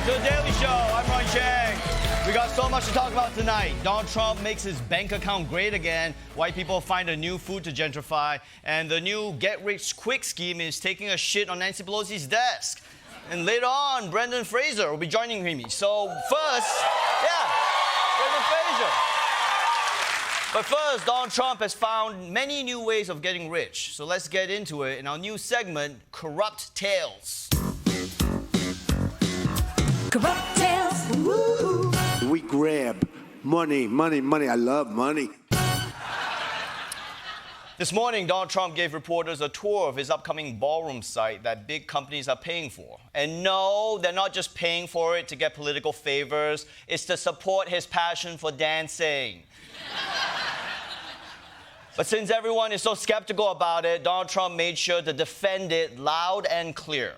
to The Daily Show. I'm Ronny Chieng. We got so much to talk about tonight. Donald Trump makes his bank account great again. White people find a new food to gentrify. And the new get-rich-quick scheme is taking a shit on Nancy Pelosi's desk. And later on, Brendan Fraser will be joining me. So first, Brendan Fraser. But first, Donald Trump has found many new ways of getting rich. So let's get into it in our new segment, Corrupt Tales. Corrupt Tales. Woo-hoo. We grab money. I love money. This morning, Donald Trump gave reporters a tour of his upcoming ballroom site that big companies are paying for. And no, they're not just paying for it to get political favors. It's to support his passion for dancing. But since everyone is so skeptical about it, Donald Trump made sure to defend it loud and clear.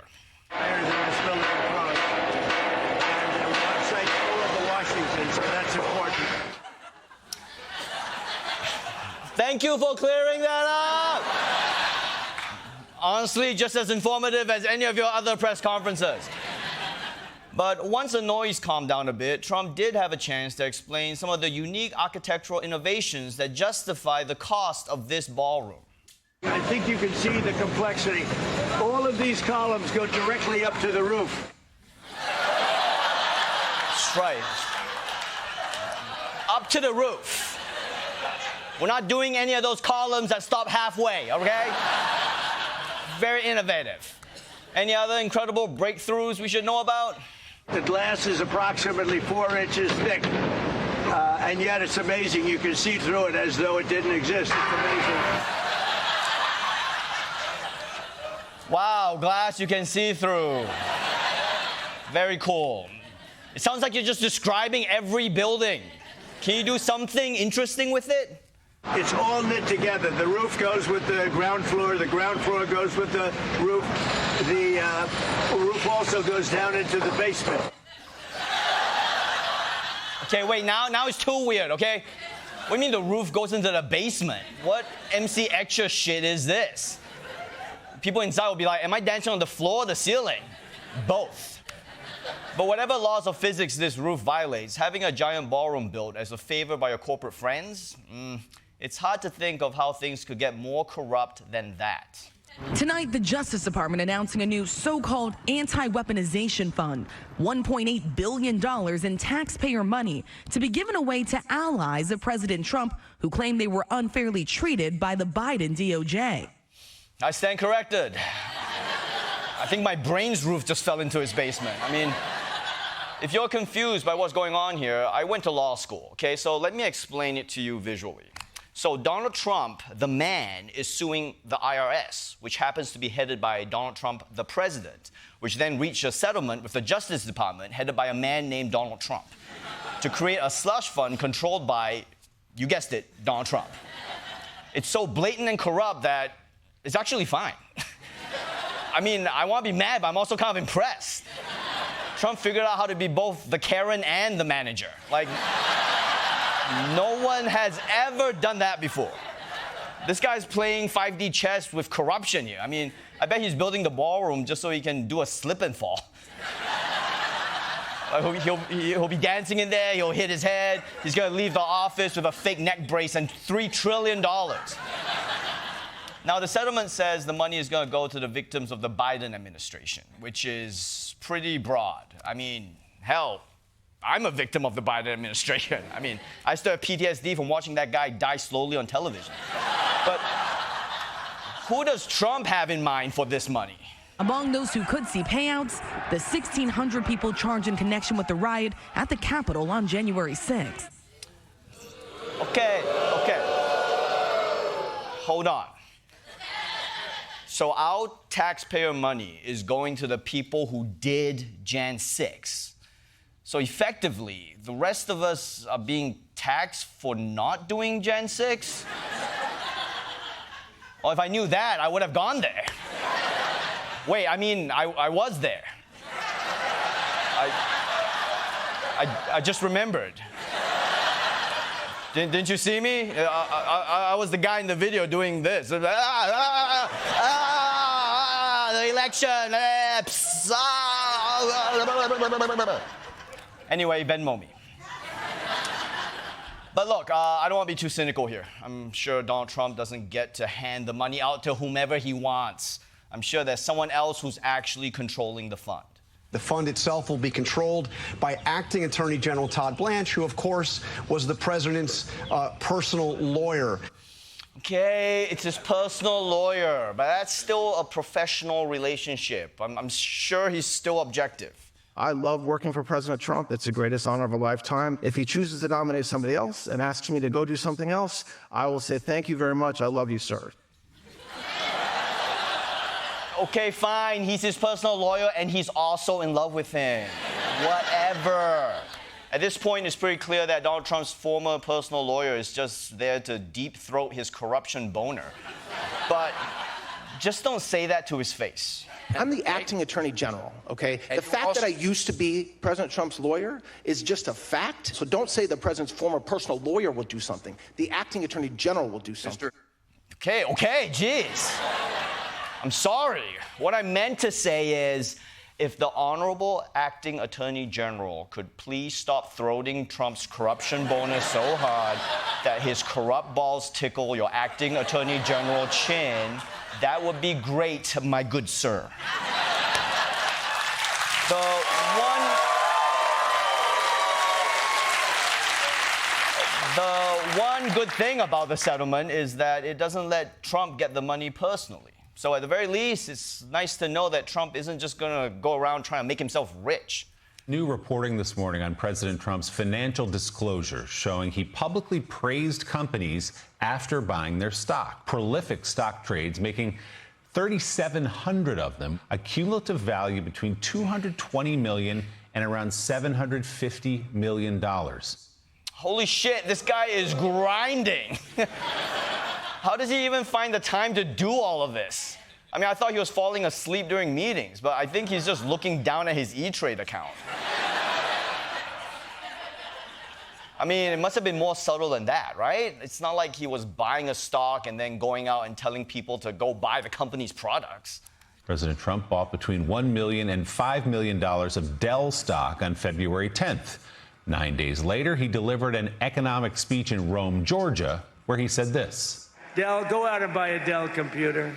Thank you for clearing that up. Honestly, just as informative as any of your other press conferences. But once the noise calmed down a bit, Trump did have a chance to explain some of the unique architectural innovations that justify the cost of this ballroom. I think you can see the complexity. All of these columns go directly up to the roof. That's right. Up to the roof. We're not doing any of those columns that stop halfway, okay? Very innovative. Any other incredible breakthroughs we should know about? The glass is approximately 4 inches thick, and yet it's amazing. You can see through it as though it didn't exist. It's amazing. Wow, glass you can see through. Very cool. It sounds like you're just describing every building. Can you do something interesting with it? It's all knit together. The roof goes with the ground floor goes with the roof. The roof also goes down into the basement. Okay, wait, now it's too weird, okay? What do you mean the roof goes into the basement? What MC extra shit is this? People inside will be like, am I dancing on the floor or the ceiling? Both. But whatever laws of physics this roof violates, having a giant ballroom built as a favor by your corporate friends, it's hard to think of how things could get more corrupt than that. Tonight, the Justice Department announcing a new so-called anti-weaponization fund, $1.8 billion in taxpayer money to be given away to allies of President Trump who claim they were unfairly treated by the Biden DOJ. I stand corrected. I think my brain's roof just fell into his basement. I mean, if you're confused by what's going on here, I went to law school, okay? So let me explain it to you visually. So Donald Trump, the man, is suing the IRS, which happens to be headed by Donald Trump, the president, which then reached a settlement with the Justice Department, headed by a man named Donald Trump, to create a slush fund controlled by, you guessed it, Donald Trump. It's so blatant and corrupt that it's actually fine. I mean, I want to be mad, but I'm also kind of impressed. Trump figured out how to be both the Karen and the manager. Like, no one has ever done that before. This guy's playing 5D chess with corruption here. I mean, I bet he's building the ballroom just so he can do a slip and fall. He'll be dancing in there, he'll hit his head, he's gonna leave the office with a fake neck brace and $3 trillion. Now, the settlement says the money is gonna go to the victims of the Biden administration, which is pretty broad. I mean, hell, I'm a victim of the Biden administration. I mean, I still have PTSD from watching that guy die slowly on television. But who does Trump have in mind for this money? Among those who could see payouts, the 1,600 people charged in connection with the riot at the Capitol on January 6th. Okay. Hold on. So our taxpayer money is going to the people who did Jan 6. So effectively, the rest of us are being taxed for not doing Jan 6? Well, if I knew that, I would have gone there. Wait, I mean, I was there. I just remembered. Didn't you see me? I was the guy in the video doing this. The election. Anyway, Venmo me. But look, I don't want to be too cynical here. I'm sure Donald Trump doesn't get to hand the money out to whomever he wants. I'm sure there's someone else who's actually controlling the fund. The fund itself will be controlled by Acting Attorney General Todd Blanche, who, of course, was the president's personal lawyer. Okay, it's his personal lawyer, but that's still a professional relationship. I'm sure he's still objective. I love working for President Trump. It's the greatest honor of a lifetime. If he chooses to nominate somebody else and asks me to go do something else, I will say, thank you very much. I love you, sir. Okay, fine. He's his personal lawyer, and he's also in love with him. Whatever. At this point, it's pretty clear that Donald Trump's former personal lawyer is just there to deep-throat his corruption boner. But just don't say that to his face. I'm the acting attorney general, okay? The fact that I used to be President Trump's lawyer is just a fact. So don't say the president's former personal lawyer will do something. The acting attorney general will do something. Okay, jeez. I'm sorry. What I meant to say is, if the Honorable Acting Attorney General could please stop throating Trump's corruption boner so hard that his corrupt balls tickle your Acting Attorney General chin, that would be great, my good sir. The one good thing about the settlement is that it doesn't let Trump get the money personally. So at the very least, it's nice to know that Trump isn't just going to go around trying to make himself rich. New reporting this morning on President Trump's financial disclosures showing he publicly praised companies after buying their stock. Prolific stock trades, making 3,700 of them, a cumulative value between $220 million and around $750 million. Holy shit, this guy is grinding. How does he even find the time to do all of this? I mean, I thought he was falling asleep during meetings, but I think he's just looking down at his E-Trade account. I mean, it must have been more subtle than that, right? It's not like he was buying a stock and then going out and telling people to go buy the company's products. President Trump bought between $1 million and $5 million of Dell stock on February 10th. 9 days later, he delivered an economic speech in Rome, Georgia, where he said this. Dell, go out and buy a Dell computer.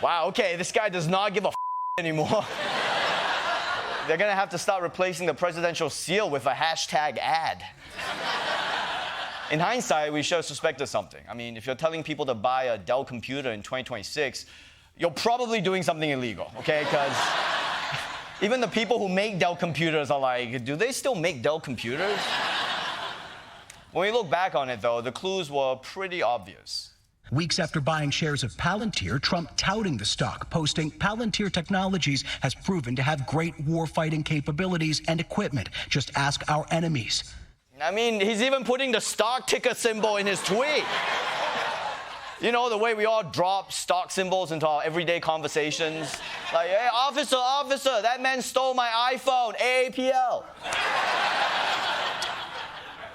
Wow, okay, this guy does not give a anymore. They're gonna have to start replacing the presidential seal with a hashtag ad. In hindsight, we should have suspected something. I mean, if you're telling people to buy a Dell computer in 2026, you're probably doing something illegal, okay? Because even the people who make Dell computers are like, do they still make Dell computers? When we look back on it, though, the clues were pretty obvious. Weeks after buying shares of Palantir, Trump touting the stock, posting Palantir Technologies has proven to have great war-fighting capabilities and equipment. Just ask our enemies. I mean, he's even putting the stock ticker symbol in his tweet. You know, the way we all drop stock symbols into our everyday conversations. Like, hey, officer, that man stole my iPhone, AAPL.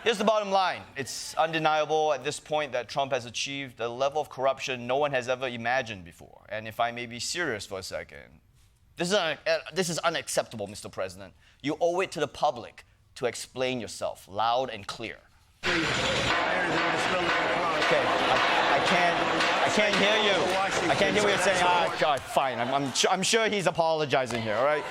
Here's the bottom line. It's undeniable at this point that Trump has achieved a level of corruption no one has ever imagined before. And if I may be serious for a second, this is unacceptable, Mr. President. You owe it to the public to explain yourself loud and clear. Please. Okay, I can't hear you. I can't hear what you're saying. God, fine. I'm sure he's apologizing here, all right?